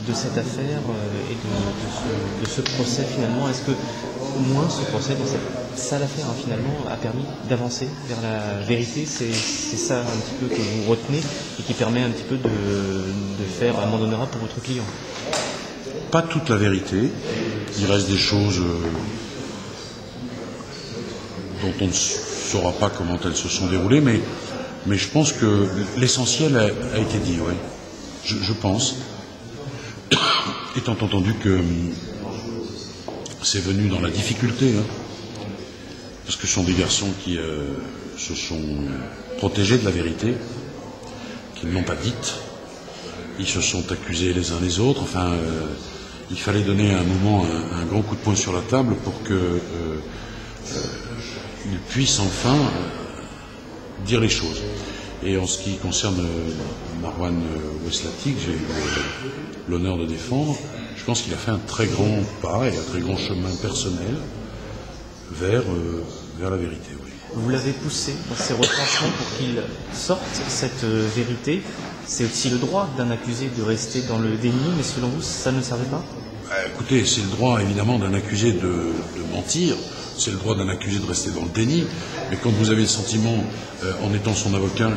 de cette affaire et de ce procès finalement? Est-ce que au moins ce procès dans cette sale affaire finalement a permis d'avancer vers la vérité? C'est ça un petit peu que vous retenez et qui permet un petit peu de faire amende honorable pour votre client? Pas toute la vérité. Il reste des choses dont on ne saura pas comment elles se sont déroulées, mais je pense que l'essentiel a été dit, oui. Je pense, étant entendu que c'est venu dans la difficulté, hein, parce que ce sont des garçons qui se sont protégés de la vérité, qu'ils n'ont pas dite, ils se sont accusés les uns les autres, enfin, il fallait donner à un moment un grand coup de poing sur la table pour qu'ils puissent enfin dire les choses. Et en ce qui concerne Marwan Oueslati, que j'ai l'honneur de défendre, je pense qu'il a fait un très grand pas et un très grand chemin personnel vers la vérité. Oui. Vous l'avez poussé dans ses retranchements pour qu'il sorte cette vérité. C'est aussi le droit d'un accusé de rester dans le déni, mais selon vous, ça ne servait pas? Écoutez, c'est le droit évidemment d'un accusé de mentir, c'est le droit d'un accusé de rester dans le déni, mais quand vous avez le sentiment, en étant son avocat,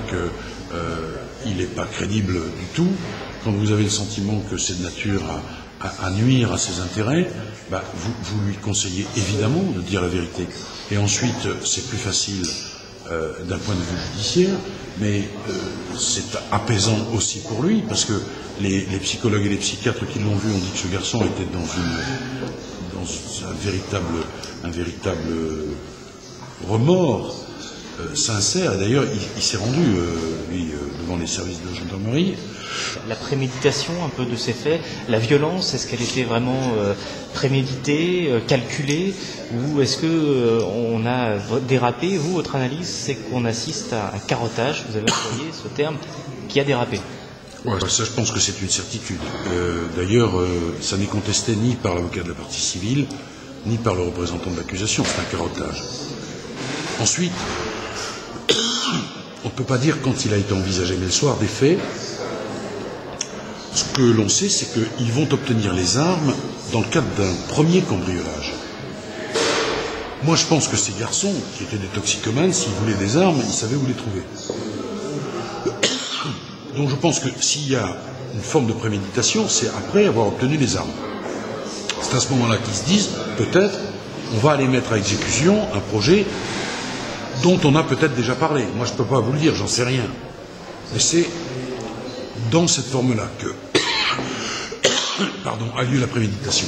qu'il n'est pas crédible du tout, quand vous avez le sentiment que c'est de nature à nuire à ses intérêts, vous lui conseillez évidemment de dire la vérité. Et ensuite, c'est plus facile d'un point de vue judiciaire, mais c'est apaisant aussi pour lui, parce que les psychologues et les psychiatres qui l'ont vu ont dit que ce garçon était dans un véritable remords sincère. Et d'ailleurs, il s'est rendu, lui, devant les services de gendarmerie. La préméditation un peu de ces faits, la violence, est-ce qu'elle était vraiment préméditée, calculée, ou est-ce que on a dérapé? Vous, votre analyse, c'est qu'on assiste à un carottage, vous avez employé ce terme, qui a dérapé. Ouais, ça, je pense que c'est une certitude. D'ailleurs, ça n'est contesté ni par l'avocat de la partie civile, ni par le représentant de l'accusation. C'est un carottage. Ensuite, on ne peut pas dire quand il a été envisagé, mais le soir des faits, ce que l'on sait, c'est qu'ils vont obtenir les armes dans le cadre d'un premier cambriolage. Moi, je pense que ces garçons, qui étaient des toxicomanes, s'ils voulaient des armes, ils savaient où les trouver. Donc je pense que s'il y a une forme de préméditation, c'est après avoir obtenu les armes. C'est à ce moment-là qu'ils se disent, peut-être, on va aller mettre à exécution un projet dont on a peut-être déjà parlé. Moi, je ne peux pas vous le dire, j'en sais rien. Mais c'est dans cette forme-là que a lieu la préméditation.